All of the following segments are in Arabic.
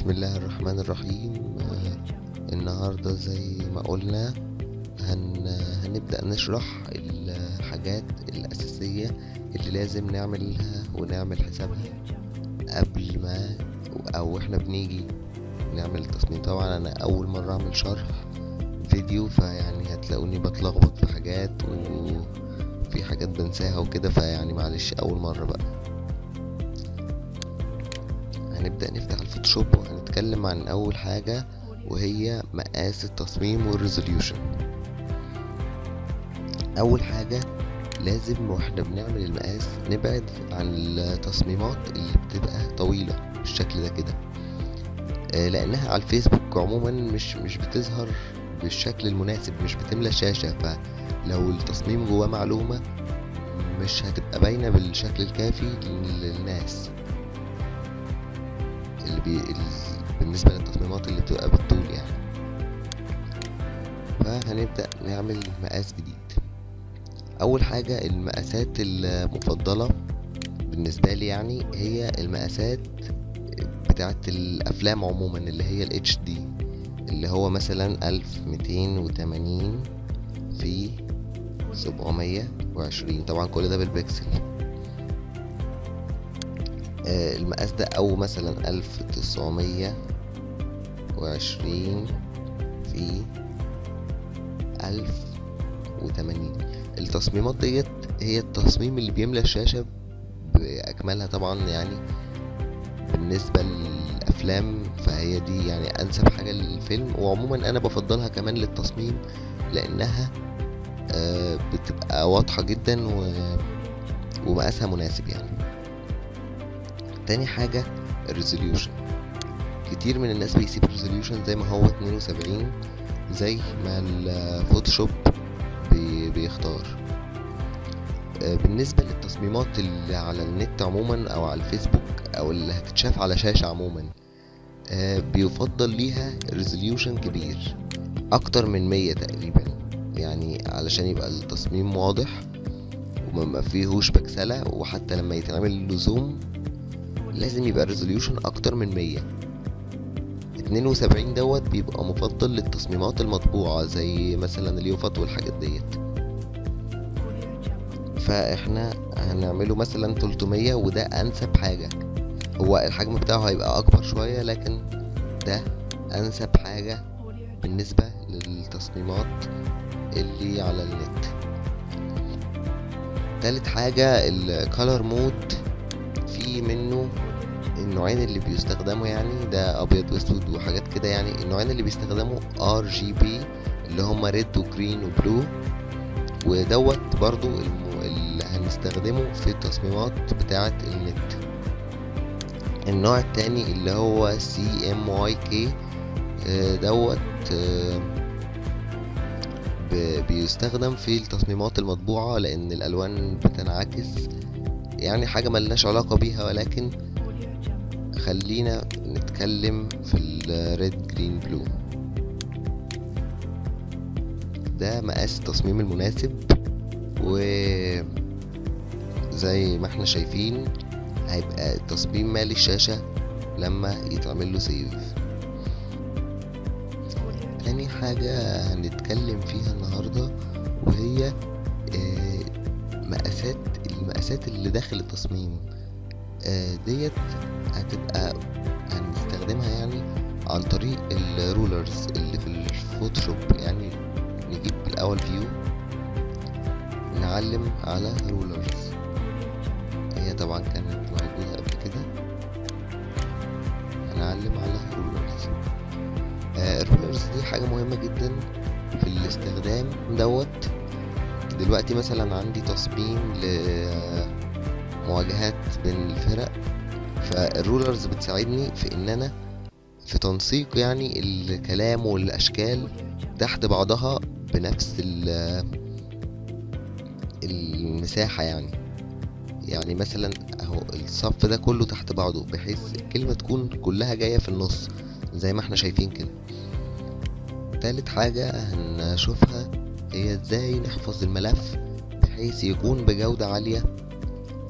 بسم الله الرحمن الرحيم. النهاردة زي ما قلنا هنبدأ نشرح الحاجات الأساسية اللي لازم نعملها ونعمل حسابها قبل ما أو إحنا بنيجي نعمل التصميم. طبعا أنا أول مرة أعمل شرح فيديو، فيعني هتلاقوني بتلخبط في حاجات وفي حاجات بنساها وكده، فيعني معلش أول مرة بقى. هنبدأ نفتح الفوتوشوب وهنتكلم عن أول حاجة وهي مقاس التصميم والريزوليوشن. أول حاجة لازم واحنا بنعمل المقاس نبعد عن التصميمات اللي بتبقى طويلة بالشكل ده كده، لأنها على الفيسبوك عموما مش بتظهر بالشكل المناسب، مش بتملى الشاشة، فلو التصميم جواه معلومة مش هتبقى باينة بالشكل الكافي للناس بالنسبة للتصميمات اللي بتبقى بالطول يعني. فهنبدأ نعمل مقاس جديد. أول حاجة المقاسات المفضلة بالنسبة لي يعني هي المقاسات بتاعت الأفلام عموما، اللي هي ال HD، اللي هو مثلا 1280 في 720. طبعا كل ده بالبكسل. المقاس ده، او مثلا 1920 في 1080. التصميمات ديت هي التصميم اللي بيملى الشاشة بأكملها طبعا يعني. بالنسبة للأفلام فهي دي يعني أنسب حاجة للفيلم، وعموما أنا بفضلها كمان للتصميم لأنها بتبقى واضحة جدا ومقاسها مناسب يعني. تاني حاجة الريزوليوشن. كتير من الناس بيسيب الريزوليوشن زي ما هو 72 زي ما الفوتوشوب بيختار. بالنسبة للتصميمات اللي على النت عموما او على الفيسبوك او اللي هتتشاف على شاشة عموما، بيفضل ليها ريزوليوشن كبير اكتر من 100 تقريبا، يعني علشان يبقى التصميم واضح وما فيهوش بكسلة، وحتى لما يتعمل له زوم لازم يبقى الريزوليوشن اكتر من 100. 72 دوت بيبقى مفضل للتصميمات المطبوعة زي مثلا اليوفط والحاجات ديت، فاحنا هنعمله مثلا 300 وده انسب حاجة. هو الحجم بتاعه هيبقى اكبر شوية، لكن ده انسب حاجة بالنسبة للتصميمات اللي على النت. تالت حاجة الكالر مود. في منه النوعين اللي بيستخدموا يعني، ده ابيض واسود وحاجات كده يعني. النوعين اللي بيستخدموا RGB اللي هما ريد وجرين وبلو، ودوت برضو اللي هنستخدمه في التصميمات بتاعة النت. النوع التاني اللي هو CMYK دوت بيستخدم في التصميمات المطبوعة لان الالوان بتنعكس، يعني حاجة ملناش علاقة بيها، ولكن خلينا نتكلم في الريد جرين بلو. ده مقاس التصميم المناسب، وزي ما احنا شايفين هيبقى التصميم مالي الشاشة لما يتعمل له سيف. تاني حاجة هنتكلم فيها النهاردة وهي المقاسات اللي داخل التصميم. ديت هتبقى هنستخدمها يعني عن طريق الرولرز اللي في الفوتوشوب. يعني نجيب الاول فيو، نعلم على رولرز. هي طبعا كانت موجودة قبل كده. هنعلم على رولرز. الرولرز دي حاجة مهمة جدا في الاستخدام دوت. دلوقتي مثلا عندي تصميم لمواجهات بين الفرق، فالرولرز بتساعدني في ان انا في تنسيق يعني الكلام والاشكال تحت بعضها بنفس المساحة يعني مثلا اهو الصف ده كله تحت بعضه، بحيث الكلمة تكون كلها جاية في النص زي ما احنا شايفين كده. تالت حاجة هنشوفها هي ازاي نحفظ الملف بحيث يكون بجودة عالية،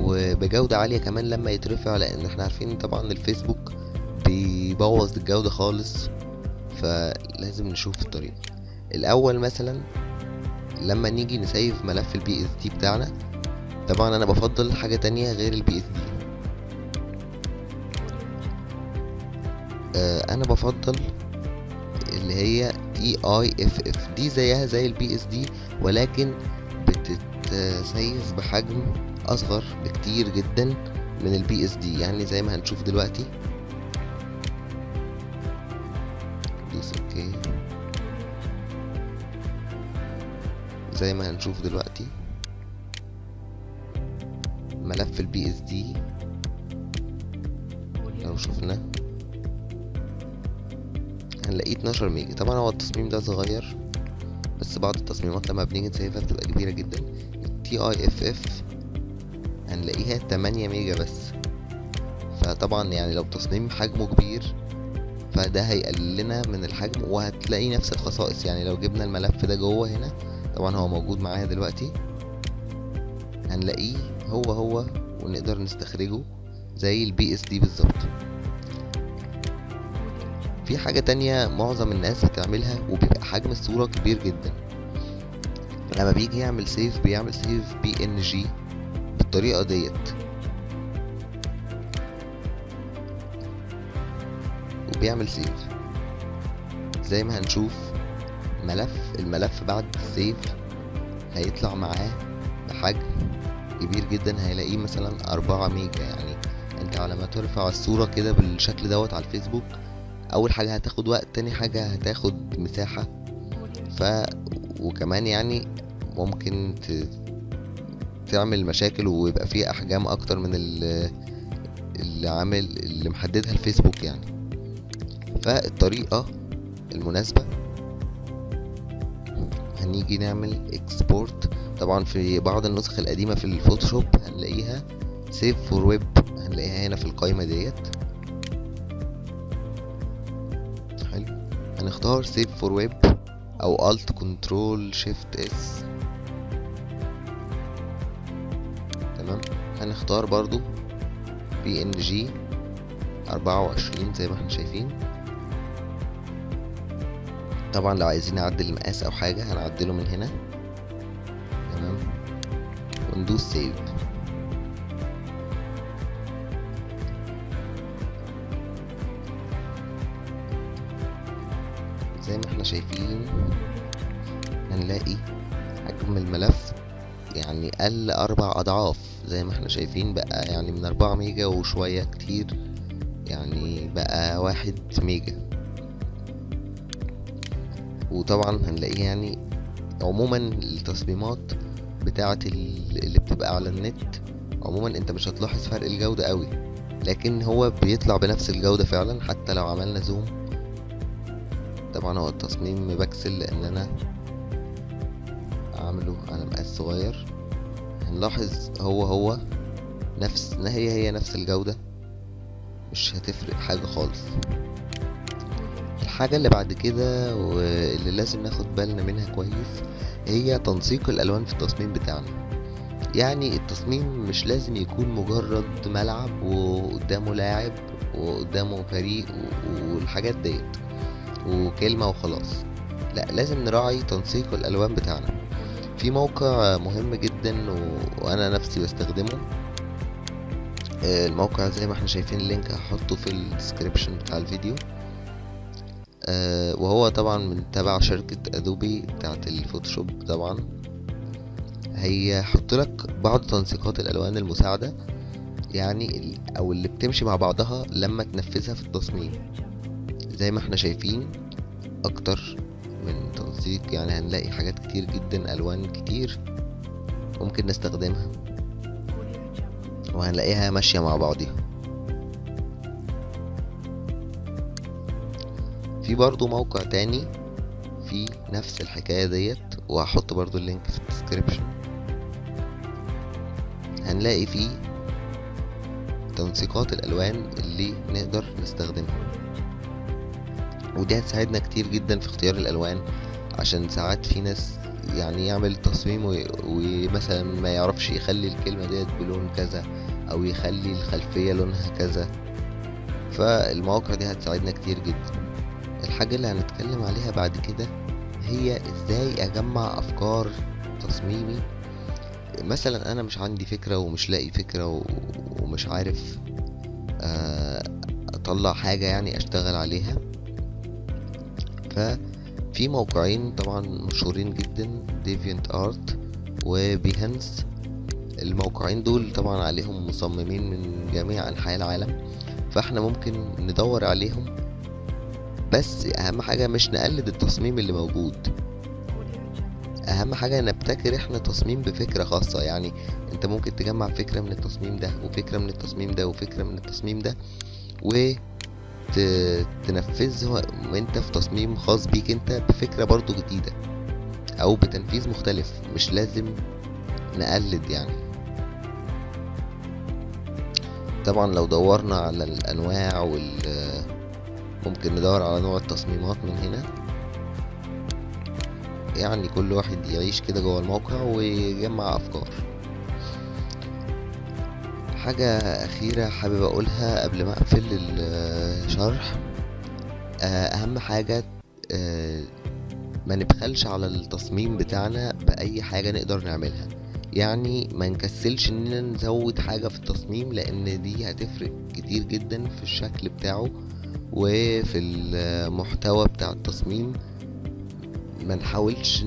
وبجودة عالية كمان لما يترفع، لان احنا عارفين طبعا الفيسبوك بيبوظ الجودة خالص، فلازم نشوف الطريقة. الاول مثلا لما نيجي نسيف ملف البي اس دي بتاعنا، طبعا انا بفضل حاجة تانية غير البي اس دي. انا بفضل اللي هي EIFF، دي زيها زي البي اس دي ولكن بتتسيف بحجم اصغر بكتير جدا من البي اس دي، يعني زي ما هنشوف دلوقتي. اوكي، زي ما هنشوف دلوقتي ملف البي اس دي لو شفنا هنلاقيه 12 ميجا. طبعا هو التصميم ده صغير، بس بعض التصميمات لما بنيجي نسيفها بتبقى كبيرة جدا. TIFF هنلاقيها 8 ميجا بس، فطبعا يعني لو تصميم حجمه كبير فده هيقلل لنا من الحجم، وهتلاقي نفس الخصائص. يعني لو جبنا الملف ده جوه هنا، طبعا هو موجود معايا دلوقتي، هنلاقيه هو ونقدر نستخرجه زي البي اس دي بالظبط. في حاجة تانية معظم الناس بتعملها وبيبقى حجم الصورة كبير جدا، لما بيجي يعمل سيف بيعمل سيف PNG بالطريقة ديت، وبيعمل سيف زي ما هنشوف. الملف بعد السيف هيطلع معاه بحجم كبير جدا، هيلاقيه مثلا 4 ميجا. يعني انت على ما ترفع الصورة كده بالشكل دوت على الفيسبوك، اول حاجة هتاخد وقت، تاني حاجة هتاخد مساحة، وكمان يعني ممكن تعمل مشاكل ويبقى فيها احجام اكتر من اللي محددها الفيسبوك يعني. فالطريقة المناسبة هنيجي نعمل اكسبورت. طبعا في بعض النسخ القديمة في الفوتوشوب هنلاقيها سيف فور ويب، هنلاقيها هنا في القائمة ديت. حلو، هنختار سيف فور ويب او الت كنترول شيفت اس. تمام، هنختار برضو PNG 24 زي ما احنا شايفين. طبعا لو عايزين نعدل المقاس او حاجة هنعدله من هنا. تمام، وندوس سيف. زي ما احنا شايفين هنلاقي حجم الملف يعني قل 4 أضعاف، زي ما احنا شايفين بقى يعني من 4 ميجا وشوية كتير، يعني بقى 1 ميجا. وطبعا هنلاقيه يعني عموما التصميمات بتاعة اللي بتبقى على النت عموما انت مش هتلاحظ فرق الجودة قوي، لكن هو بيطلع بنفس الجودة فعلا حتى لو عملنا زوم. طبعا هو التصميم مبكسل لان انا عامله على مقاس صغير. هنلاحظ هو هي نفس الجودة، مش هتفرق حاجة خالص. الحاجة اللي بعد كده واللي لازم ناخد بالنا منها كويس هي تنسيق الالوان في التصميم بتاعنا. يعني التصميم مش لازم يكون مجرد ملعب وقدامه لاعب وقدامه فريق والحاجات ديت وكلمة وخلاص، لا، لازم نراعي تنسيق الالوان بتاعنا. في موقع مهم جدا وانا نفسي بستخدمه، الموقع زي ما احنا شايفين اللينك هحطه في الديسكريبشن بتاع الفيديو. وهو طبعا من تبع شركة ادوبي بتاعت الفوتوشوب. طبعا هيحط لك بعض تنسيقات الالوان المساعدة يعني او اللي بتمشي مع بعضها لما تنفذها في التصميم. زي ما احنا شايفين اكتر من تنسيق، يعني هنلاقي حاجات كتير جدا، الوان كتير ممكن نستخدمها وهنلاقيها ماشية مع بعضها. في برضو موقع تاني في نفس الحكاية ديت وهحط برضو اللينك في الديسكريبشن، هنلاقي فيه تنسيقات الالوان اللي نقدر نستخدمها، ودي هتساعدنا كتير جدا في اختيار الالوان. عشان ساعات في ناس يعني يعمل تصميم ومثلا ما يعرفش يخلي الكلمة ديت بلون كذا او يخلي الخلفية لونها كذا، فالمواقع دي هتساعدنا كتير جدا. الحاجة اللي هنتكلم عليها بعد كده هي ازاي اجمع افكار تصميمي. مثلا انا مش عندي فكرة ومش لاقي فكرة ومش عارف اطلع حاجة يعني اشتغل عليها. ففي موقعين طبعا مشهورين جدا، ديفيانت ارت وبيهانس. الموقعين دول طبعا عليهم مصممين من جميع انحاء العالم، فاحنا ممكن ندور عليهم، بس اهم حاجة مش نقلد التصميم اللي موجود. اهم حاجة نبتكر احنا تصميم بفكرة خاصة. يعني انت ممكن تجمع فكرة من التصميم ده وفكرة من التصميم ده وفكرة من التصميم ده وتنفذها انت في تصميم خاص بيك انت بفكرة برضو جديدة او بتنفيذ مختلف. مش لازم نقلد يعني. طبعا لو دورنا على الانواع ممكن ندور على نوع التصميمات من هنا. يعني كل واحد يعيش كده جوه الموقع ويجمع افكار. حاجة اخيرة حابب اقولها قبل ما اقفل الشرح، اهم حاجة ما نبخلش على التصميم بتاعنا باي حاجة نقدر نعملها. يعني ما نكسلش اننا نزود حاجة في التصميم، لان دي هتفرق كتير جدا في الشكل بتاعه وفي المحتوى بتاع التصميم. ما نحاولش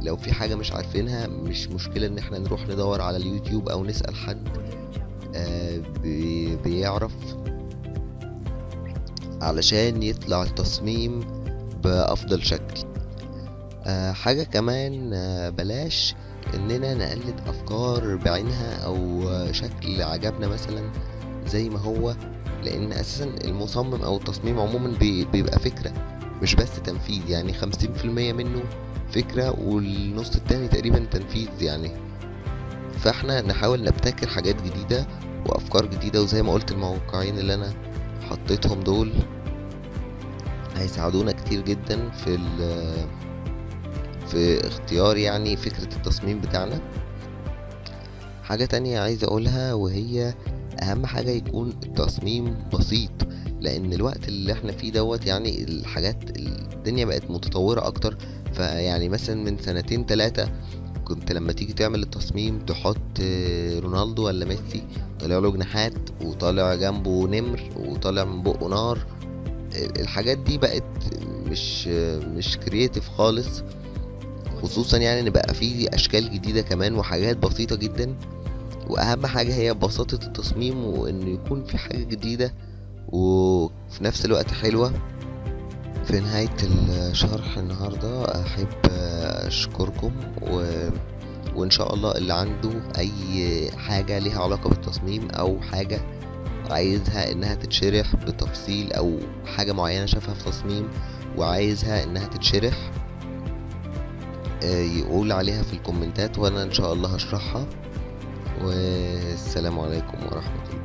لو في حاجة مش عارفينها مش مشكلة ان احنا نروح ندور على اليوتيوب او نسأل حد بيعرف علشان يطلع التصميم بأفضل شكل. حاجة كمان بلاش اننا نقلد افكار بعينها او شكل عجبنا مثلا زي ما هو، لان اساسا المصمم او التصميم عموما بيبقى فكرة مش بس تنفيذ. يعني 50% منه فكرة والنص التاني تقريبا تنفيذ يعني. فاحنا نحاول نبتكر حاجات جديدة وافكار جديدة، وزي ما قلت الموقعين اللي انا حطيتهم دول هيساعدونا كتير جدا في اختيار يعني فكرة التصميم بتاعنا. حاجة تانية عايز اقولها وهي اهم حاجة يكون التصميم بسيط، لان الوقت اللي احنا فيه دوت يعني الدنيا بقت متطورة اكتر. فيعني مثلا من 2-3 كنت لما تيجي تعمل التصميم تحط رونالدو ولا ميسي طالع له جناحات وطالع جنبه نمر وطالع من بقه نار. الحاجات دي بقت مش كرياتيف خالص، خصوصا يعني ان بقى في اشكال جديدة كمان وحاجات بسيطة جدا. واهم حاجة هي بساطة التصميم وانه يكون في حاجة جديدة وفي نفس الوقت حلوة. في نهاية الشرح النهاردة احب اشكركم وان شاء الله اللي عنده اي حاجة ليها علاقة بالتصميم او حاجة عايزها انها تتشرح بتفصيل او حاجة معينة شافها في تصميم وعايزها انها تتشرح يقول عليها في الكومنتات وانا ان شاء الله هشرحها. والسلام عليكم ورحمة الله.